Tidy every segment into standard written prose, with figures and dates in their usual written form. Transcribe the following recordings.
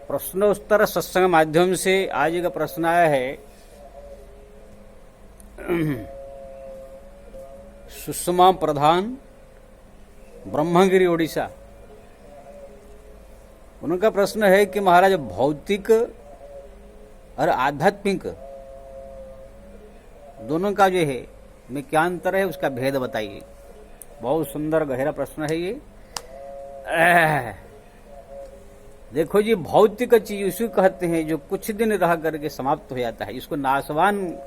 प्रश्नोत्तर सत्संग माध्यम से आज का प्रश्न आया है। सुषमा प्रधान, ब्रह्मगिरी ओडिशा। उनका प्रश्न है कि महाराज, भौतिक और आध्यात्मिक दोनों का जो है में क्या अंतर है, उसका भेद बताइए। बहुत सुंदर गहरा प्रश्न है ये। देखो जी, भौतिक चीज उसको कहते हैं जो कुछ दिन रह करके समाप्त हो जाता है। इसको नाशवान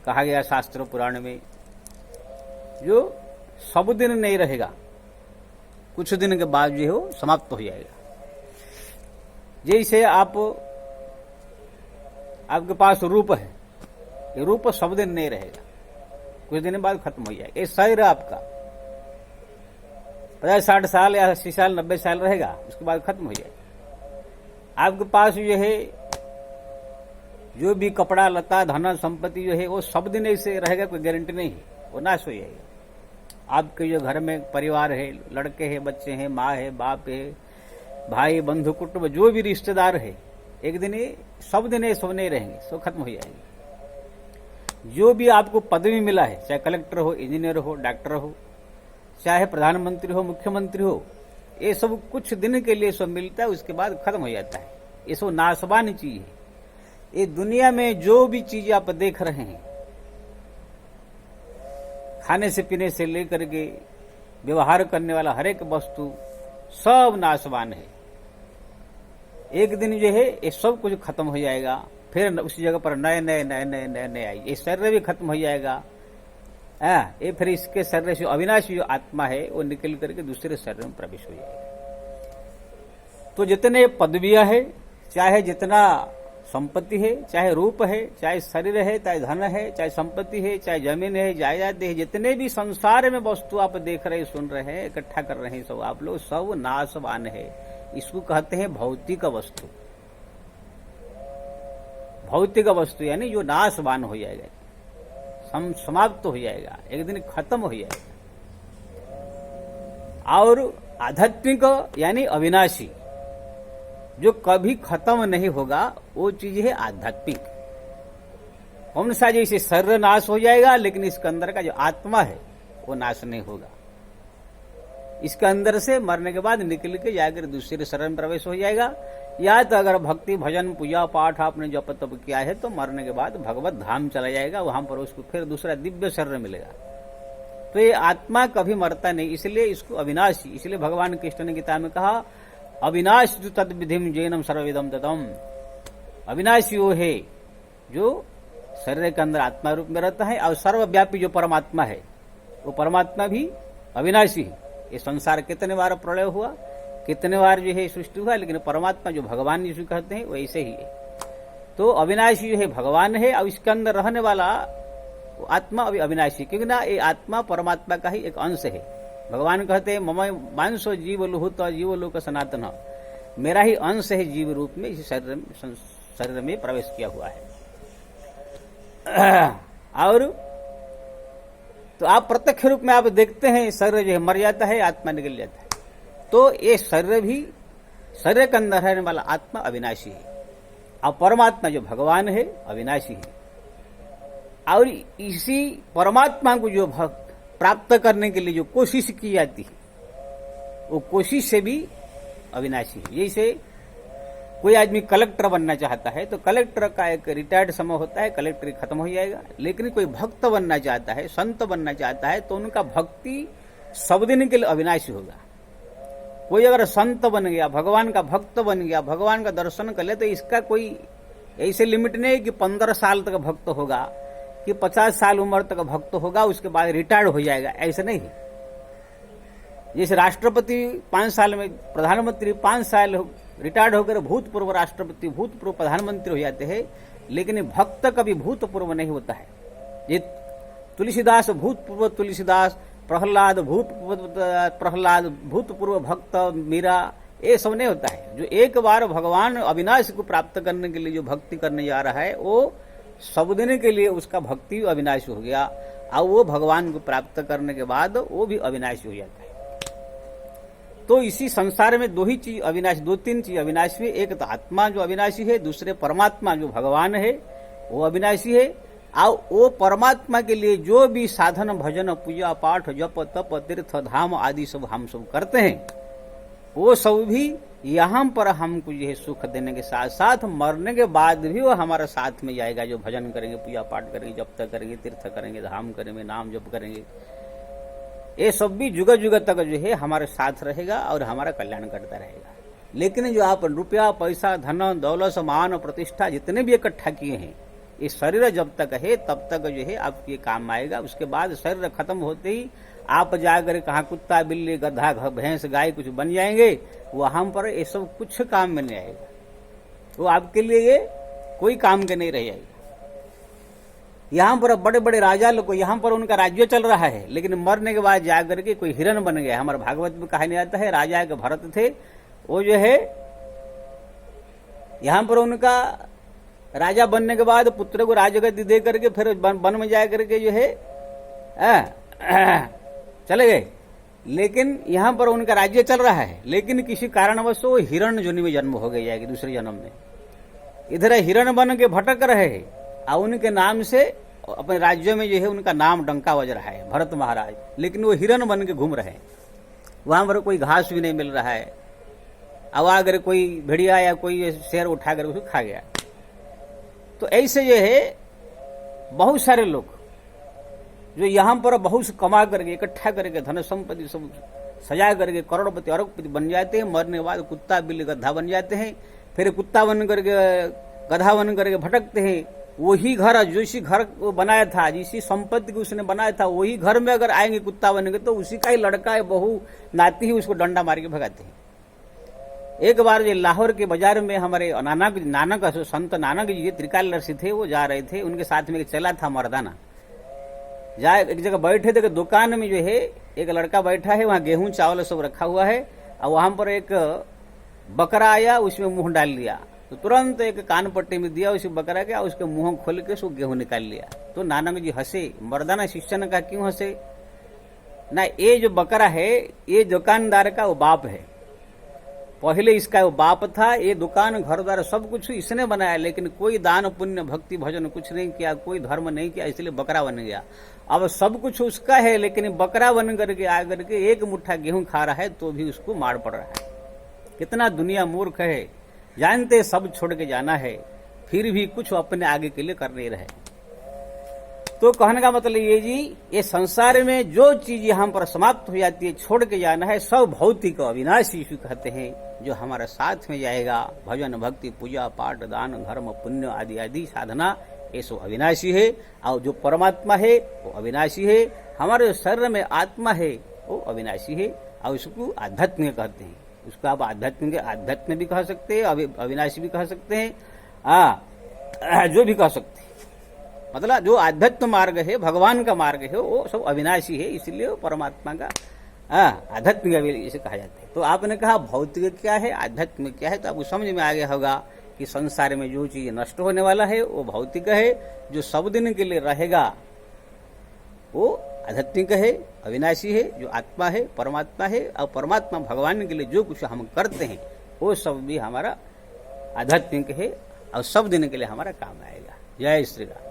कहा गया शास्त्र पुराण में। जो सब दिन नहीं रहेगा, कुछ दिन के बाद जो है समाप्त हो जाएगा। जैसे आपके पास रूप है, ये रूप सब दिन नहीं रहेगा, कुछ दिन बाद खत्म हो जाएगा। ये शरीर आपका 50-60 साल या 80 साल 90 साल रहेगा, उसके बाद खत्म हो जाएगा। आपके पास जो है जो भी कपड़ा लता धन संपत्ति जो है वो सब दिन ऐसे रहेगा, कोई गारंटी नहीं है, वो नाश हो जाएगा। आपके जो घर में परिवार है, लड़के हैं, बच्चे हैं, माँ है, बाप है, भाई बंधु कुटुंब जो भी रिश्तेदार है, एक दिन ये सब दिन ये सब नहीं रहेंगे, सब खत्म हो जाएंगे। जो भी आपको पदवी मिला है, चाहे कलेक्टर हो, इंजीनियर हो, डॉक्टर हो, चाहे प्रधानमंत्री हो, मुख्यमंत्री हो, ये सब कुछ दिन के लिए सब मिलता है, उसके बाद खत्म हो जाता है। ये सब नाशवान चीज है। ये दुनिया में जो भी चीज आप देख रहे हैं, खाने से पीने से लेकर के व्यवहार करने वाला हर एक वस्तु सब नाशवान है। एक दिन जो है ये सब कुछ खत्म हो जाएगा, फिर उसी जगह पर नए नए नए नए नए नए आएंगे। ये शरीर भी खत्म हो जाएगा, ये फिर इसके शरीर से अविनाशी जो आत्मा है वो निकल करके दूसरे शरीर में प्रवेश हो जाएगा। तो जितने पदवियां है, चाहे जितना संपत्ति है, चाहे रूप है, चाहे शरीर है, चाहे धन है, चाहे संपत्ति है, चाहे जमीन है, जायदाद है, जितने भी संसार में वस्तु आप देख रहे, सुन रहे हैं, इकट्ठा कर रहे हैं, सब आप लोग सब नाशवान है। इसको कहते हैं भौतिक वस्तु। भौतिक वस्तु यानी जो नाशवान हो जाएगा, समाप्त हो जाएगा, एक दिन खत्म हो जाएगा। और आध्यात्मिक यानी अविनाशी, जो कभी खत्म नहीं होगा, वो चीज है आध्यात्मिक। कौन सा? जैसे शरीर नाश हो जाएगा, लेकिन इसके अंदर का जो आत्मा है वो नाश नहीं होगा। इसके अंदर से मरने के बाद निकल के जाकर दूसरे शरीर में प्रवेश हो जाएगा। या तो अगर भक्ति भजन पूजा पाठ आपने जप तप किया है तो मरने के बाद भगवत धाम चला जाएगा, वहां पर उसको फिर दूसरा दिव्य शरीर मिलेगा। तो ये आत्मा कभी मरता नहीं, इसलिए इसको अविनाशी। इसलिए भगवान कृष्ण ने गीता में कहा, अविनाशी तद विधिम जैनम सर्वविदम ततम। अविनाशी वो है जो शरीर के अंदर आत्मा रूप में रहता है, और सर्वव्यापी जो परमात्मा है वो परमात्मा भी अविनाशी है। ये संसार कितने बार प्रलय हुआ, कितने बार जो है सृष्टि हुआ, लेकिन परमात्मा जो भगवान जिसको कहते हैं वैसे ही है। तो अविनाशी जो है भगवान है, और इसके अंदर रहने वाला आत्मा अभी अविनाशी, क्योंकि ना ये आत्मा परमात्मा का ही एक अंश है। भगवान कहते हैं, मम मांसो जीव लुहुत जीव लोक सनातन, मेरा ही अंश है जीव रूप में इस शरीर में प्रवेश किया हुआ है। और तो आप प्रत्यक्ष रूप में आप देखते हैं, शरीर जो है मर जाता है, आत्मा निकल जाता है। तो ये शरीर भी, शरीर के अंदर रहने वाला आत्मा अविनाशी है, और परमात्मा जो भगवान है अविनाशी है। और इसी परमात्मा को जो प्राप्त करने के लिए जो कोशिश की जाती है, वो कोशिश से भी अविनाशी है। जैसे कोई आदमी कलेक्टर बनना चाहता है तो कलेक्टर का एक रिटायर्ड समय होता है, कलेक्टर खत्म हो जाएगा। लेकिन कोई भक्त बनना चाहता है, संत बनना चाहता है, तो उनका भक्ति सब दिन के लिए अविनाशी होगा। कोई अगर संत बन गया, भगवान का भक्त बन गया, भगवान का दर्शन कर ले, तो इसका कोई ऐसे लिमिट नहीं है कि 15 साल तक भक्त होगा, कि 50 साल उम्र तक भक्त होगा, उसके बाद रिटायर्ड हो जाएगा, ऐसा नहीं है। जैसे राष्ट्रपति 5 साल में, प्रधानमंत्री 5 साल रिटायर्ड होकर भूतपूर्व राष्ट्रपति, भूतपूर्व प्रधानमंत्री हो जाते हैं, लेकिन भक्त कभी भूतपूर्व नहीं होता है। ये तुलसीदास भूतपूर्व तुलसीदास, प्रहलाद भूतपूर्व भक्त मीरा, ये सब नहीं होता है। जो एक बार भगवान अविनाश को प्राप्त करने के लिए जो भक्ति करने जा रहा है, वो सब दिन के लिए उसका भक्ति अविनाशी हो गया, और वो भगवान को प्राप्त करने के बाद वो भी अविनाशी हो जाता है। तो इसी संसार में दो ही चीज अविनाशी, दो तीन चीज अविनाशी है। एक तो आत्मा जो अविनाशी है, दूसरे परमात्मा जो भगवान है वो अविनाशी है। और वो परमात्मा के लिए जो भी साधन भजन पूजा पाठ जप तप तीर्थ धाम आदि सब हम सब करते हैं, वो सब भी यहाँ पर हमको यह सुख देने के साथ साथ मरने के बाद भी वो हमारे साथ में जाएगा। जो भजन करेंगे, पूजा पाठ करेंगे, जप तक करेंगे, तीर्थ करेंगे, धाम करेंगे, नाम जप करेंगे, ये सब भी जुग जुग तक जो है हमारे साथ रहेगा और हमारा कल्याण करता रहेगा। लेकिन जो आप रुपया पैसा धन दौलत मान प्रतिष्ठा जितने भी इकट्ठा किए हैं, ये शरीर जब तक है तब तक जो है आपके काम आएगा। उसके बाद शरीर खत्म होते ही आप जाकर कहाँ कुत्ता बिल्ली गधा भैंस गाय कुछ बन जाएंगे, वहां पर ये सब कुछ काम में नहीं आएगा। वो आपके लिए ये कोई काम के नहीं रह जाएगा। यहाँ पर बड़े बड़े राजा लोग, यहाँ पर उनका राज्य चल रहा है, लेकिन मरने के बाद जाकर के कोई हिरण बन गया। हमारे भागवत में कहानी आता है, राजा के भरत थे, वो जो है यहाँ पर उनका राजा बनने के बाद पुत्र को राजगद्दी दे करके फिर वन में जा करके जो है चले गए। लेकिन यहाँ पर उनका राज्य चल रहा है, लेकिन किसी कारणवश वो हिरण योनि में जन्म हो गई जाएगी दूसरे जन्म में। इधर हिरण बन के भटक रहे हैं और उनके नाम से अपने राज्य में जो है उनका नाम डंका बज रहा है, भरत महाराज। लेकिन वो हिरण बन के घूम रहे हैं, वहां पर कोई घास भी नहीं मिल रहा है। अब अगर कोई भेड़िया या कोई शेर उठा कर उसको खा गया। तो ऐसे जो है बहुत सारे लोग जो यहाँ पर बहुत कमा करके इकट्ठा करके धन संपत्ति सब सजा करके करोड़पति अरबपति बन जाते हैं, मरने के बाद कुत्ता बिल्ली गधा बन जाते हैं, फिर कुत्ता बन करके गधा बन करके भटकते हैं। वही घर जिस घर को बनाया था, जिसी संपत्ति को उसने बनाया था, वही घर में अगर आएंगे कुत्ता बनेंगे तो उसी का ही लड़का है, बहू नाती ही उसको डंडा मार के भगाते हैं। एक बार ये लाहौर के बाजार में हमारे नानक संत नानक जी त्रिकालदर्शी थे, वो जा रहे थे, उनके साथ में एक चला था मर्दाना। जाए एक जगह बैठे थे, दुकान में जो है एक लड़का बैठा है, वहां गेहूं चावल सब रखा हुआ है, और वहां पर एक बकरा आया, उसमें मुंह डाल लिया। तो तुरंत एक कान पट्टी में दिया उसी बकरा के, उसके मुंह खोल के उसको गेहूं निकाल लिया। तो नानक जी हंसे। मर्दाना शिष्य ने कहा क्यों हंसे? ना, ये जो बकरा है ये दुकानदार का वो बाप है, पहले इसका वो बाप था, ये दुकान घर द्वार सब कुछ इसने बनाया, लेकिन कोई दान पुण्य भक्ति भजन कुछ नहीं किया, कोई धर्म नहीं किया, इसलिए बकरा बन गया। अब सब कुछ उसका है, लेकिन बकरा बन करके आकर के एक मुट्ठा गेहूं खा रहा है तो भी उसको मार पड़ रहा है। कितना दुनिया मूर्ख है, जानते सब छोड़ के जाना है, फिर भी कुछ अपने आगे के लिए कर नहीं रहे। तो कहने का मतलब ये जी, ये संसार में जो चीज यहाँ पर समाप्त हो जाती है, छोड़ के जाना है, सब भौतिक अविनाशी कहते हैं, जो हमारे साथ में जाएगा। भजन भक्ति पूजा पाठ दान धर्म पुण्य आदि आदि साधना, ये सब अविनाशी है। और जो परमात्मा है वो अविनाशी है। हमारे शरीर में आत्मा है वो अविनाशी है, और उसको आध्यात्मिक कहते हैं। उसको आप आध्यात्म भी कह सकते हैं, अविनाशी भी कह सकते हैं, जो भी कह सकते हैं। मतलब जो आध्यात्म मार्ग है, भगवान का मार्ग है, वो सब अविनाशी है, इसलिए वो परमात्मा का आध्यात्मिक इसे कहा जाता है। तो आपने कहा भौतिक क्या है, आध्यात्मिक क्या है, तो आपको समझ में आ गया होगा कि संसार में जो चीज नष्ट होने वाला है वो भौतिक है, जो सब दिन के लिए रहेगा वो आध्यात्मिक है, अविनाशी है, जो आत्मा है परमात्मा है। और परमात्मा भगवान के लिए जो कुछ हम करते हैं वो सब भी हमारा आध्यात्मिक है और सब दिन के लिए हमारा काम आएगा। जय श्री राम।